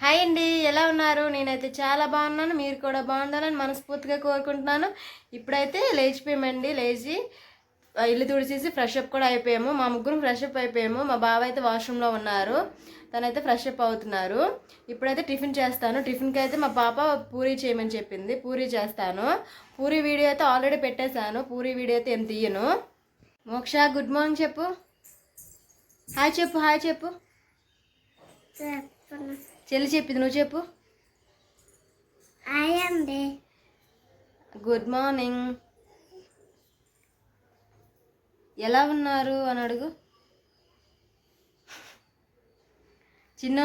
Hi అండి, ఎలా ఉన్నారు? నేనైతే చాలా బాగున్నాను. మీరు కూడా బాగుండాలని మనస్ఫూర్తిగా కోరుకుంటున్నాను. ఇప్పుడైతే లేచిపోయామండి. లేచి ఇల్లు తుడిచేసి ఫ్రెష్ అప్ కూడా అయిపోయాము. మా ముగ్గురు ఫ్రెష్ అప్ అయిపోయాము. మా బావ అయితే వాష్రూమ్లో ఉన్నారు, తనైతే ఫ్రెష్ అప్ అవుతున్నారు. ఇప్పుడైతే టిఫిన్ చేస్తాను. టిఫిన్కి అయితే మా పాప పూరీ చేయమని చెప్పింది, పూరీ చేస్తాను. పూరీ వీడియో అయితే ఆల్రెడీ పెట్టేశాను. పూరీ వీడియో అయితే ఏం తీయను. మోక్ష, గుడ్ మార్నింగ్ చెప్పు. హాయ్ చెప్పు. హాయ్ చెప్పు. చెల్లి చెప్పింది, నువ్వు చెప్పు. Good morning. ఎలా ఉన్నారు అని అడుగు. చిన్న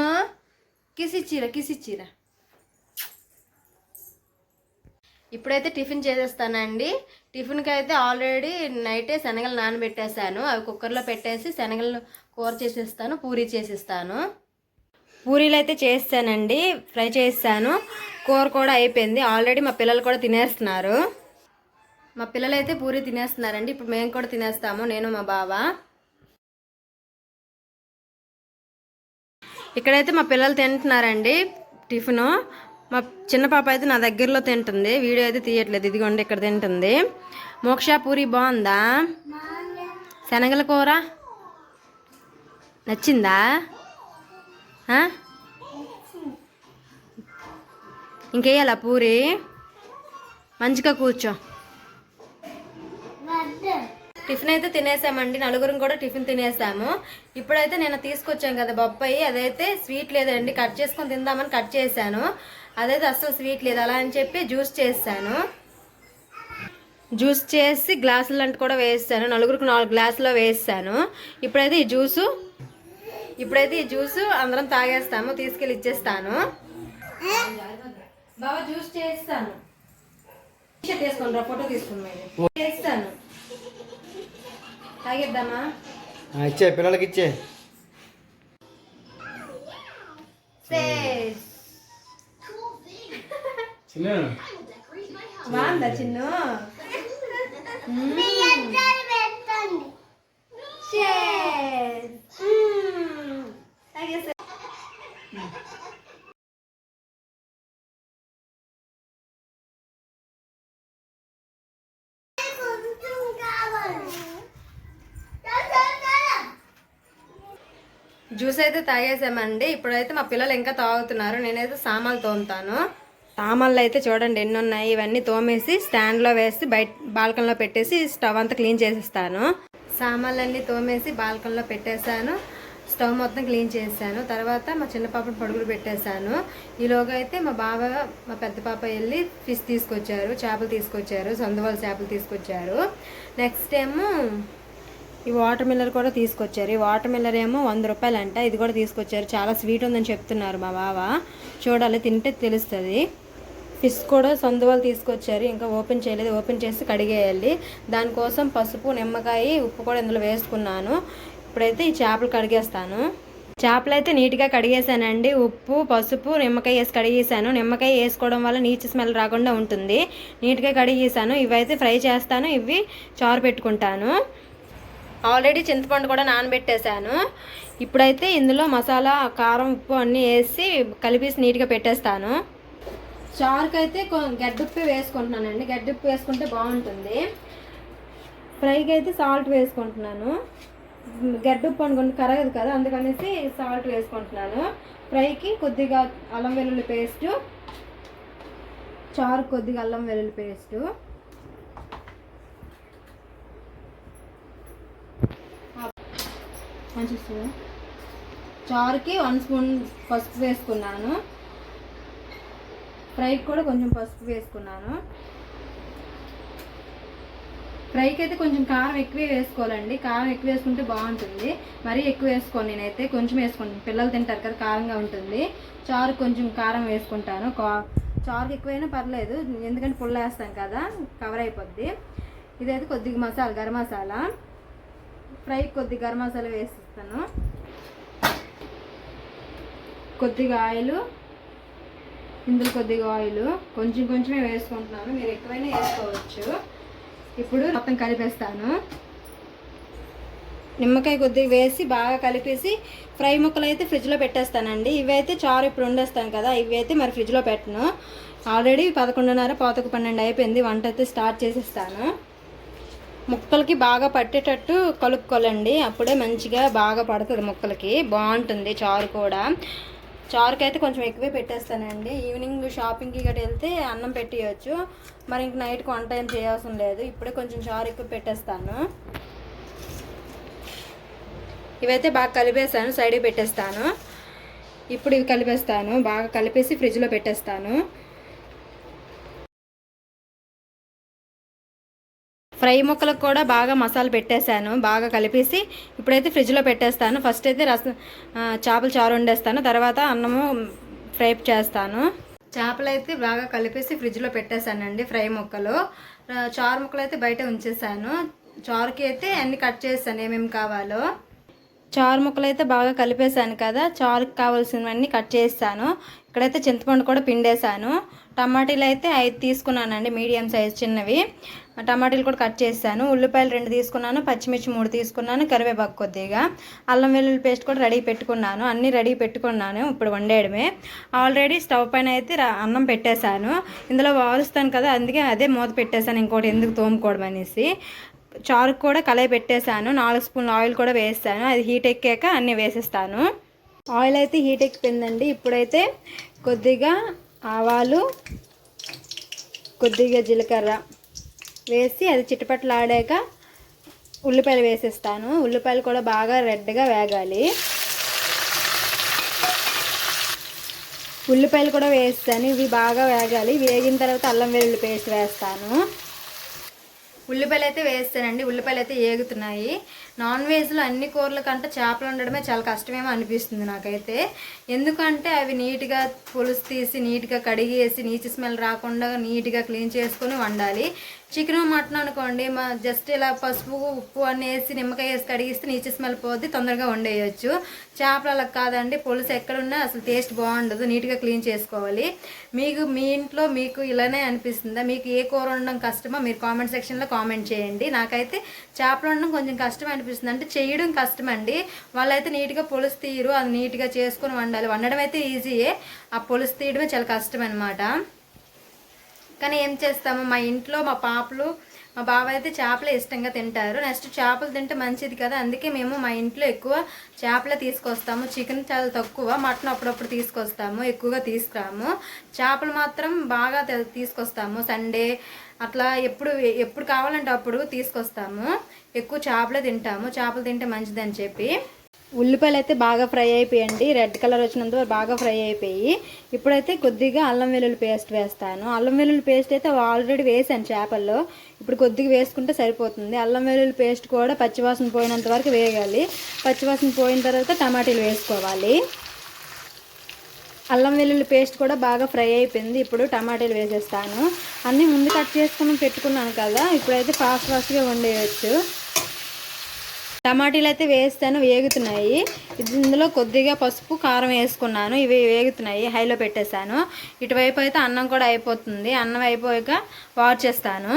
కిసిచ్చిరా. ఇప్పుడైతే టిఫిన్ చేసేస్తానండి. టిఫిన్కి అయితే ఆల్రెడీ నైటే శనగలు నానబెట్టేశాను. అవి కుక్కర్లో పెట్టేసి శనగలు కూర చేసేస్తాను, పూరీ చేసేస్తాను. పూరీలు అయితే చేస్తానండి, ఫ్రై చేస్తాను. కూర కూడా అయిపోయింది ఆల్రెడీ. మా పిల్లలు కూడా తినేస్తున్నారు. మా పిల్లలు అయితే పూరీ తినేస్తున్నారండి. ఇప్పుడు మేము కూడా తినేస్తాము, నేను మా బావ. ఇక్కడైతే మా పిల్లలు తింటున్నారండి టిఫిను. మా చిన్న పాప అయితే నా దగ్గరలో తింటుంది, వీడియో అయితే తీయట్లేదు. ఇదిగోండి ఇక్కడ తింటుంది. మోక్ష, పూరీ బాగుందా? శనగల కూర నచ్చిందా? ఇంకేయాలా పూరి? మంచిగా కూర్చో. టిఫిన్ అయితే తినేసామండి, నలుగురం కూడా టిఫిన్ తినేసాము. ఇప్పుడైతే నేను తీసుకొచ్చాను కదా బొప్పాయి, అదైతే స్వీట్ లేదండి. కట్ చేసుకొని తిందామని కట్ చేశాను, అదైతే అస్సలు స్వీట్ లేదు. అలా అని చెప్పి జ్యూస్ చేశాను. జ్యూస్ చేసి గ్లాసులు అంటే కూడా వేసాను. నలుగురికి 4 గ్లాసులో వేసాను. ఇప్పుడైతే ఈ జ్యూసు అందరం తాగేస్తాము. తీసుకెళ్ళి ఇచ్చేస్తాను. బాబా జ్యూస్ చేస్తాను. తీసుకోండి, ఫోటో తీసుకున్నాను. చేస్తాను, తాగేద్దామా? ఇచ్చే పిల్లలకి ఇచ్చే. బాగుందా చిన్ను? జ్యూస్ అయితే తాగేసామండి. ఇప్పుడైతే మా పిల్లలు ఇంకా తాగుతున్నారు. నేనైతే సామాన్లు తోముతాను. సామాన్లు అయితే చూడండి ఎన్ని ఉన్నాయి. ఇవన్నీ తోమేసి స్టాండ్లో వేసి బయట బాల్కనీలో పెట్టేసి స్టవ్ అంతా క్లీన్ చేసేస్తాను. సామాన్లన్నీ తోమేసి బాల్కనీలో పెట్టేశాను. స్టవ్ మొత్తం క్లీన్ చేశాను. తర్వాత మా చిన్న పాపను పడుగులు పెట్టేశాను. ఈలోగా అయితే మా బావ, మా పెద్ద పాప వెళ్ళి ఫిష్ తీసుకొచ్చారు, చేపలు తీసుకొచ్చారు, సందువాల చేపలు తీసుకొచ్చారు. నెక్స్ట్ ఏమో ఈ వాటర్ మిల్లర్ కూడా తీసుకొచ్చారు. ఈ వాటర్ మిల్లర్ ఏమో 100 రూపాయలు అంట. ఇది కూడా తీసుకొచ్చారు. చాలా స్వీట్ ఉందని చెప్తున్నారు మా బావ. చూడాలి, తింటే తెలుస్తుంది. ఫిష్ కూడా సందువాలు తీసుకొచ్చారు, ఇంకా ఓపెన్ చేయలేదు. ఓపెన్ చేసి కడిగేయాలి. దానికోసం పసుపు, నిమ్మకాయ, ఉప్పు కూడా ఇందులో వేసుకున్నాను. ఇప్పుడైతే ఈ చేపలు కడిగేస్తాను. చేపలు అయితే నీట్గా కడిగేసానండి. ఉప్పు, పసుపు, నిమ్మకాయ వేసి కడిగేసాను. నిమ్మకాయ వేసుకోవడం వల్ల నీచు స్మెల్ రాకుండా ఉంటుంది. నీట్గా కడిగేసాను. ఇవైతే ఫ్రై చేస్తాను, ఇవి చారు పెట్టుకుంటాను. ఆల్రెడీ చింతపండు కూడా నానబెట్టేశాను. ఇప్పుడైతే ఇందులో మసాలా, కారం, ఉప్పు అన్నీ వేసి కలిపేసి నీట్గా పెట్టేస్తాను. చారుకైతే గడ్డుప్పు వేసుకుంటున్నానండి. గడ్డుప్పు వేసుకుంటే బాగుంటుంది. ఫ్రైకి అయితే సాల్ట్ వేసుకుంటున్నాను. గడ్డుప్పు అనుకోండి కరగదు కదా, అందుకనేసి సాల్ట్ వేసుకుంటున్నాను. ఫ్రైకి కొద్దిగా అల్లం వెల్లుల్లి పేస్టు, చారు కొద్దిగా అల్లం వెల్లుల్లి పేస్టు, చారుకి 1 స్పూన్ పసుపు వేసుకున్నాను. ఫ్రైకి కూడా కొంచెం పసుపు వేసుకున్నాను. ఫ్రైకి అయితే కొంచెం కారం ఎక్కువే వేసుకోవాలండి. కారం ఎక్కువ వేసుకుంటే బాగుంటుంది. మరీ ఎక్కువ వేసుకోను, నేనైతే కొంచెం వేసుకుంటాను. పిల్లలు తింటారు కదా, కారంగా ఉంటుంది. చారు కొంచెం కారం వేసుకుంటాను. చారుకి ఎక్కువైనా పర్లేదు, ఎందుకంటే పుల్ల వేస్తాం కదా, కవర్ అయిపోద్ది. ఇదైతే కొద్దిగా మసాలా, గరం మసాలా. ఫ్రైకి కొద్దిగా గరం మసాలా వేసిస్తాను. కొద్దిగా ఆయిల్, ఇందులో కొద్దిగా ఆయిల్ కొంచెమే వేసుకుంటున్నాను. మీరు ఎక్కువైనా వేసుకోవచ్చు. ఇప్పుడు మొత్తం కలిపేస్తాను. నిమ్మకాయ కొద్దిగా వేసి బాగా కలిపేసి ఫ్రై ముక్కలు అయితే ఫ్రిడ్జ్లో పెట్టేస్తానండి. ఇవైతే చారు ఇప్పుడు వండేస్తాను కదా, ఇవి అయితే మరి ఫ్రిడ్జ్లో పెట్టను. ఆల్రెడీ 11:30 12 అయిపోయింది. వంట అయితే స్టార్ట్ చేసేస్తాను. ముక్కలకి బాగా పట్టేటట్టు కలుపుకోవాలండి, అప్పుడే మంచిగా బాగా పడుతుంది ముక్కలకి, బాగుంటుంది చారు కూడా. చారుకి అయితే కొంచెం ఎక్కువే పెట్టేస్తానండి. ఈవినింగ్ షాపింగ్కి గట్రా వెళ్తే అన్నం పెట్టేయచ్చు, మరి ఇంక నైట్కి వంట ఏం చేయాల్సిన లేదు. ఇప్పుడే కొంచెం చారు ఎక్కువ పెట్టేస్తాను. ఇవైతే బాగా కలిపేస్తాను, సైడ్కి పెట్టేస్తాను. ఇప్పుడు ఇవి కలిపేస్తాను, బాగా కలిపేసి ఫ్రిడ్జ్లో పెట్టేస్తాను. ఫ్రై ముక్కలకు కూడా బాగా మసాలా పెట్టేశాను, బాగా కలిపేసి ఇప్పుడైతే ఫ్రిడ్జ్లో పెట్టేస్తాను. ఫస్ట్ అయితే చేపల చారు వండేస్తాను, తర్వాత అన్నము ఫ్రై చేస్తాను. చేపలు అయితే బాగా కలిపేసి ఫ్రిడ్జ్లో పెట్టేశానండి. ఫ్రై ముక్కలు, చారు ముక్కలు అయితే బయట ఉంచేసాను. చారుకి అయితే అన్ని కట్ చేస్తాను ఏమేమి కావాలో. చారు ముక్కలు అయితే బాగా కలిపేసాను కదా, చారుకి కావాల్సినవన్నీ కట్ చేస్తాను. ఇక్కడైతే చింతపండు కూడా పిండేశాను. టమాటీలు అయితే 5 తీసుకున్నానండి, మీడియం సైజ్ చిన్నవి. టమాటీలు కూడా కట్ చేస్తాను. ఉల్లిపాయలు 2 తీసుకున్నాను, పచ్చిమిర్చి 3 తీసుకున్నాను, కరివేపాకు కొద్దిగా, అల్లం వెల్లుల్లి పేస్ట్ కూడా రెడీ పెట్టుకున్నాను. అన్నీ రెడీ పెట్టుకున్నాను, ఇప్పుడు వండేయడమే. ఆల్రెడీ స్టవ్ పైన అయితే అన్నం పెట్టేశాను. ఇందులో వారుస్తాను కదా, అందుకే అదే మూత పెట్టేశాను, ఇంకోటి ఎందుకు తోముకోవడం అనేసి. చారుకు కూడా కళాయి పెట్టేశాను, 4 స్పూన్ల ఆయిల్ కూడా వేస్తాను. అది హీట్ ఎక్కాక అన్నీ వేసేస్తాను. ఆయిల్ అయితే హీట్ ఎక్కిపోయిందండి. ఇప్పుడైతే కొద్దిగా ఆవాలు, కొద్దిగా జీలకర్ర వేసి అది చిటపటలాడాక ఉల్లిపాయలు వేసేస్తాను. ఉల్లిపాయలు కూడా బాగా రెడ్గా వేగాలి. ఉల్లిపాయలు కూడా వేస్తాను, ఇవి బాగా వేగాలి. వేగిన తర్వాత అల్లం వెల్లుల్లి పేస్ట్ వేస్తాను. ఉల్లిపాయలు అయితే వేస్తానండి. ఉల్లిపాయలు అయితే ఏగుతున్నాయి. నాన్ వెజ్లో అన్ని కూరల కంటే చేపలు వండడమే చాలా కష్టమేమో అనిపిస్తుంది నాకైతే. ఎందుకంటే అవి నీట్గా పులుసు తీసి నీట్గా కడిగేసి నీచు స్మెల్ రాకుండా నీట్గా క్లీన్ చేసుకొని వండాలి. చికెన్ మటన్ అనుకోండి, జస్ట్ ఇలా పసుపు ఉప్పు అన్నీ వేసి నిమ్మకాయ వేసి కడిగిస్తే నీచు స్మెల్ పోద్ది, తొందరగా వండేయచ్చు. చేపలు అలా కాదండి, పులుసు ఎక్కడున్నా అసలు టేస్ట్ బాగుండదు, నీట్గా క్లీన్ చేసుకోవాలి. మీ ఇంట్లో మీకు ఇలానే అనిపిస్తుందా? మీకు ఏ కూర వండడం కష్టమో మీరు కామెంట్ సెక్షన్లో కామెంట్ చేయండి. నాకైతే చేపలు వండడం కొంచెం కష్టం అనిపిస్తుంది, అంటే చేయడం కష్టం అండి. వాళ్ళైతే నీట్గా పులుసు తీయరు, అది నీట్గా చేసుకొని వండాలి. వండడం అయితే ఈజీయే, ఆ పులుసు తీయడమే చాలా కష్టం అనమాట. కానీ ఏం చేస్తాము, మా ఇంట్లో మా పాపలు మా బాబాయ్ అయితే చేపలే ఇష్టంగా తింటారు. నెక్స్ట్ చేపలు తింటే మంచిది కదా, అందుకే మేము మా ఇంట్లో ఎక్కువ చేపలే తీసుకొస్తాము. చికెన్ చాలా తక్కువ, మటన్ అప్పుడప్పుడు తీసుకొస్తాము, ఎక్కువగా తీసుకురాము. చేపలు మాత్రం బాగా తీసుకొస్తాము. సండే అట్లా ఎప్పుడు కావాలంటే అప్పుడు తీసుకొస్తాము. ఎక్కువ చేపలే తింటాము, చేపలు తింటే మంచిదని చెప్పి. ఉల్లిపాయలు అయితే బాగా ఫ్రై అయిపోయండి, రెడ్ కలర్ వచ్చినంత వరకు బాగా ఫ్రై అయిపోయి ఇప్పుడైతే కొద్దిగా అల్లం వెల్లుల్లి పేస్ట్ వేస్తాను. అల్లం వెల్లుల్లి పేస్ట్ అయితే ఆల్రెడీ వేసాను చేపల్లో, ఇప్పుడు కొద్దిగా వేసుకుంటే సరిపోతుంది. అల్లం వెల్లుల్లి పేస్ట్ కూడా పచ్చివాసన పోయినంత వరకు వేయాలి. పచ్చివాసన పోయిన తర్వాత టమాటీలు వేసుకోవాలి. అల్లం వెల్లుల్లి పేస్ట్ కూడా బాగా ఫ్రై అయిపోయింది. ఇప్పుడు టమాటీలు వేసేస్తాను. అన్నీ ముందు కట్ చేసుకుని పెట్టుకున్నాను కదా, ఇప్పుడైతే ఫాస్ట్గా వండేయచ్చు. టమాటీలు అయితే వేస్తాను, వేగుతున్నాయి. ఇందులో కొద్దిగా పసుపు కారం వేసుకున్నాను, ఇవి వేగుతున్నాయి, హైలో పెట్టేశాను. ఇటువైపు అయితే అన్నం కూడా అయిపోతుంది. అన్నం అయిపోయాక వాష్ చేస్తాను.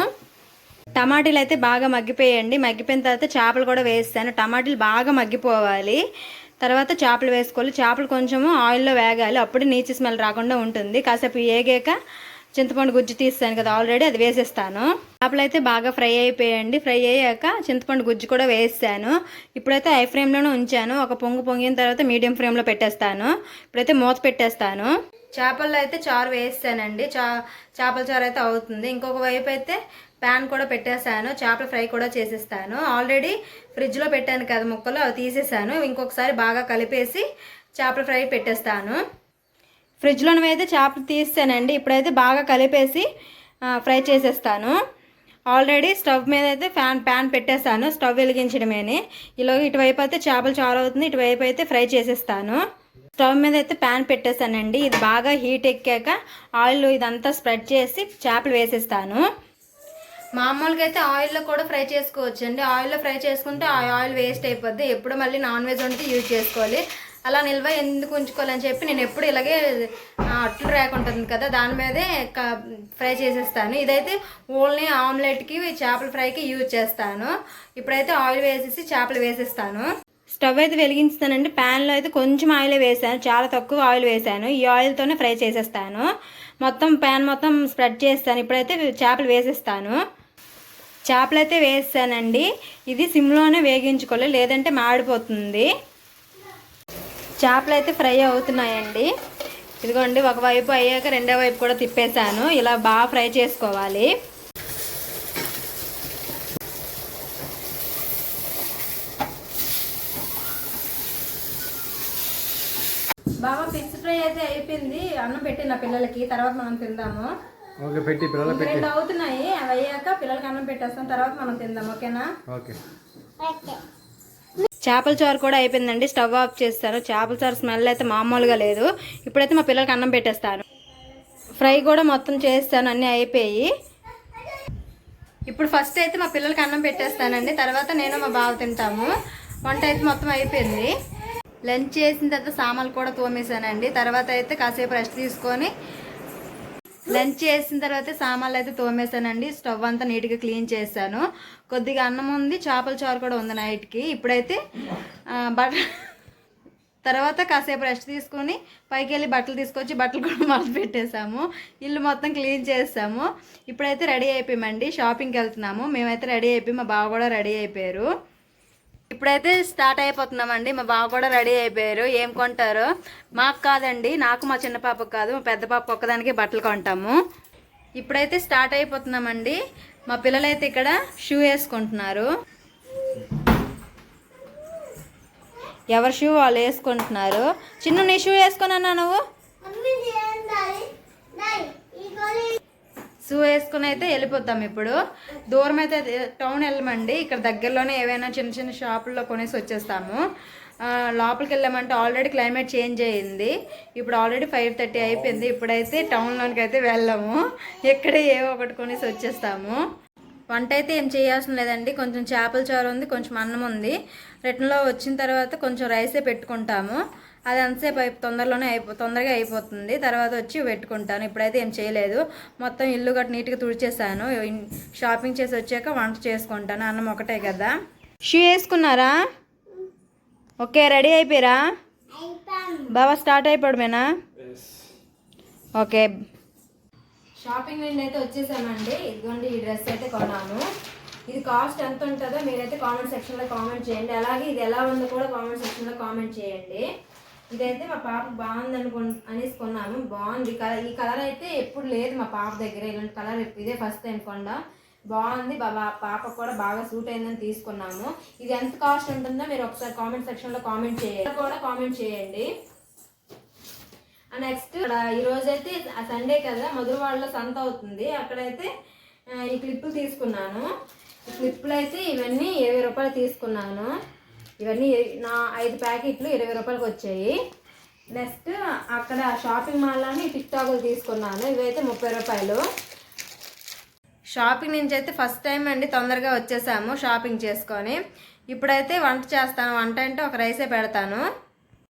టమాటీలు అయితే బాగా మగ్గిపోయండి. మగ్గిపోయిన తర్వాత చేపలు కూడా వేస్తాను. టమాటీలు బాగా మగ్గిపోవాలి, తర్వాత చేపలు వేసుకోవాలి. చేపలు కొంచెము ఆయిల్లో వేగాలి, అప్పుడు నీచు స్మెల్ రాకుండా ఉంటుంది. కాసేపు వేగాక చింతపండు గుజ్జు తీస్తాను కదా ఆల్రెడీ, అది వేసేస్తాను. చేపలు అయితే బాగా ఫ్రై అయిపోయండి. ఫ్రై అయ్యాక చింతపండు గుజ్జు కూడా వేస్తాను. ఇప్పుడైతే హై ఫ్లేమ్లోనే ఉంచాను. ఒక పొంగిన తర్వాత మీడియం ఫ్లేమ్లో పెట్టేస్తాను. ఇప్పుడైతే మూత పెట్టేస్తాను. చేపల్లో అయితే చారు వేస్తానండి. చేపల చారు అయితే అవుతుంది. ఇంకొక వైపు అయితే ప్యాన్ కూడా పెట్టేశాను, చేపల ఫ్రై కూడా చేసేస్తాను. ఆల్రెడీ ఫ్రిడ్జ్లో పెట్టాను కదా ముక్కలు, అవి తీసేసాను. ఇంకొకసారి బాగా కలిపేసి చేపల ఫ్రై పెట్టేస్తాను. ఫ్రిడ్జ్లోనే అయితే చేపలు తీసానండి. ఇప్పుడైతే బాగా కలిపేసి ఫ్రై చేసేస్తాను. ఆల్రెడీ స్టవ్ మీద అయితే ప్యాన్ పెట్టేస్తాను, స్టవ్ వెలిగించడమేని. ఇటువైపు అయితే చేపలు చారు అవుతుంది, ఇటువైపు అయితే ఫ్రై చేసేస్తాను. స్టవ్ మీద అయితే ప్యాన్ పెట్టేస్తానండి. ఇది బాగా హీట్ ఎక్కాక ఆయిల్ ఇదంతా స్ప్రెడ్ చేసి చేపలు వేసేస్తాను. మామూలుగా అయితే ఆయిల్లో కూడా ఫ్రై చేసుకోవచ్చు అండి. ఆయిల్లో ఫ్రై చేసుకుంటే ఆ ఆయిల్ వేస్ట్ అయిపోద్ది. ఎప్పుడు మళ్ళీ నాన్ వెజ్ వండితే యూజ్ చేసుకోవాలి. అలా నిల్వ ఎందుకు ఉంచుకోవాలని చెప్పి నేను ఎప్పుడు ఇలాగే అట్లు రేక్ ఉంటుంది కదా దాని మీదే ఫ్రై చేసేస్తాను. ఇదైతే ఓన్లీ ఆమ్లెట్కి చేపల ఫ్రైకి యూజ్ చేస్తాను. ఇప్పుడైతే ఆయిల్ వేసేసి చేపలు వేసేస్తాను. స్టవ్ అయితే వెలిగించుతానండి. ప్యాన్లో అయితే కొంచెం ఆయిల్ వేసాను, చాలా తక్కువ ఆయిల్ వేసాను. ఈ ఆయిల్తోనే ఫ్రై చేసేస్తాను. మొత్తం ప్యాన్ మొత్తం స్ప్రెడ్ చేస్తాను. ఇప్పుడైతే చేపలు వేసేస్తాను. చేపలు అయితే వేసానండి. ఇది సిమ్లోనే వేగించుకోవాలి, లేదంటే మాడిపోతుంది. చేపలు అయితే ఫ్రై అవుతున్నాయండి. ఇదిగోండి, ఒకవైపు అయ్యాక రెండో వైపు కూడా తిప్పేశాను. ఇలా బాగా ఫ్రై చేసుకోవాలి. బాగా ఫిష్ ఫ్రై అయితే అయిపోయింది. అన్నం పెట్టి నా పిల్లలకి, తర్వాత మనం తిందాము. ఓకే, పెట్టి పిల్లలు పెట్టి. 2 అవుతున్నాయి, అవి అయ్యాక పిల్లలకి అన్నం పెట్టేస్తాం, తర్వాత మనం తిందాం. ఓకేనా? ఓకే. చేపల చారు కూడా అయిపోయిందండి. స్టవ్ ఆఫ్ చేస్తాను. చేపల చారు స్మెల్ అయితే మామూలుగా లేదు. ఇప్పుడైతే మా పిల్లలకి అన్నం పెట్టేస్తాను. ఫ్రై కూడా మొత్తం చేస్తాను, అన్నీ అయిపోయి. ఇప్పుడు ఫస్ట్ అయితే మా పిల్లలకి అన్నం పెట్టేస్తానండి, తర్వాత నేను మా బావ తింటాము. వంట అయితే మొత్తం అయిపోయింది. లంచ్ చేసిన తర్వాత సామాన్లు కూడా తోమేశానండి. తర్వాత అయితే కాసేపు రెస్ట్ తీసుకొని లంచ్ చేసిన తర్వాత సామాన్లు అయితే తోమేశానండి. స్టవ్ అంతా నీట్గా క్లీన్ చేశాను. కొద్దిగా అన్నం ఉంది, చేపల చారు కూడా ఉంది నైట్కి. ఇప్పుడైతే తర్వాత కాసేపు రెస్ట్ తీసుకొని పైకి వెళ్ళి బట్టలు తీసుకొచ్చి బట్టలు కూడా మడత పెట్టేశాము. ఇల్లు మొత్తం క్లీన్ చేసాము. ఇప్పుడైతే రెడీ అయిపోయామండి, షాపింగ్కి వెళ్తున్నాము. మేమైతే రెడీ అయిపోయి మా బావ కూడా రెడీ అయిపోయారు. ఇప్పుడైతే స్టార్ట్ అయిపోతున్నామండి. మా బావ కూడా రెడీ అయిపోయారు. ఏం కొంటారు? మాకు కాదండి, నాకు మా చిన్న పాపకు కాదు, మా పెద్ద పాప ఒక్కదానికి బట్టలు కొంటాము. ఇప్పుడైతే స్టార్ట్ అయిపోతున్నామండి. మా పిల్లలైతే ఇక్కడ షూ వేసుకుంటున్నారు. ఎవరి షూ వాళ్ళు వేసుకుంటున్నారు. చిన్న నీ షూ వేసుకున్నా నువ్వు? షూ వేసుకుని అయితే వెళ్ళిపోతాం. ఇప్పుడు దూరం అయితే టౌన్ వెళ్ళమండి. ఇక్కడ దగ్గరలోనే ఏవైనా చిన్న చిన్న షాపుల్లో కొనేసి వచ్చేస్తాము. లోపలికి వెళ్ళామంటే ఆల్రెడీ క్లైమేట్ చేంజ్ అయ్యింది. ఇప్పుడు ఆల్రెడీ 5:30 అయిపోయింది. ఇప్పుడైతే టౌన్లోనికి అయితే వెళ్ళాము. ఇక్కడే ఏవో ఒకటి కొనేసి వచ్చేస్తాము. వంట అయితే ఏం చేయాల్సిన లేదండి. కొంచెం చేపల చారు ఉంది, కొంచెం అన్నం ఉంది. రిటర్న్లో వచ్చిన తర్వాత కొంచెం రైసే పెట్టుకుంటాము. అది అంతసేపు తొందరగా అయిపోతుంది. తర్వాత వచ్చి పెట్టుకుంటాను. ఇప్పుడైతే ఏం చేయలేదు. మొత్తం ఇల్లు గట్ట నీట్గా తుడిచేసాను. షాపింగ్ చేసి వచ్చాక వంట చేసుకుంటాను. అన్నం ఒకటే కదా. షూ వేసుకున్నారా? ఓకే, రెడీ అయిపోయారా? బాబా స్టార్ట్ అయిపోవడమేనా? ఓకే, షాపింగ్ నుండి అయితే వచ్చేసామండి. ఇదిగోండి, ఈ డ్రెస్ అయితే కొన్నాను. ఇది కాస్ట్ ఎంత ఉంటుందో మీరైతే కామెంట్ సెక్షన్లో కామెంట్ చేయండి. అలాగే ఇది ఎలా ఉందో కూడా కామెంట్ సెక్షన్లో కామెంట్ చేయండి. ఇదైతే మా పాప బాగుంది అనేసి కొన్నాను. బాగుంది కలర్. ఈ కలర్ అయితే ఎప్పుడు లేదు మా పాప దగ్గర. ఇలాంటి కలర్ ఇదే ఫస్ట్ టైం కొన్నా. బాగుంది. పాపకు కూడా బాగా సూట్ అయిందని తీసుకున్నాము. ఇది ఎంత కాస్ట్ ఉంటుందో మీరు ఒకసారి కామెంట్ సెక్షన్లో కామెంట్ చేయండి. కూడా కామెంట్ చేయండి. నెక్స్ట్ ఈరోజైతే సండే కదా, మధురవాడలో సంత అవుతుంది. అక్కడైతే ఈ క్లిప్పులు తీసుకున్నాను. ఈ క్లిప్పులు అయితే ఇవన్నీ 20 రూపాయలు తీసుకున్నాను. ఇవన్నీ 5 ప్యాకెట్లు 20 రూపాయలకి వచ్చాయి. నెక్స్ట్ అక్కడ షాపింగ్ మాల్లోని టిక్ టాకులు తీసుకున్నాను. ఇవైతే 30 రూపాయలు. షాపింగ్ నుంచి అయితే ఫస్ట్ టైం అండి తొందరగా వచ్చేసాము షాపింగ్ చేసుకొని. ఇప్పుడైతే వంట చేస్తాను. వంట అంటే ఒక రైసే పెడతాను.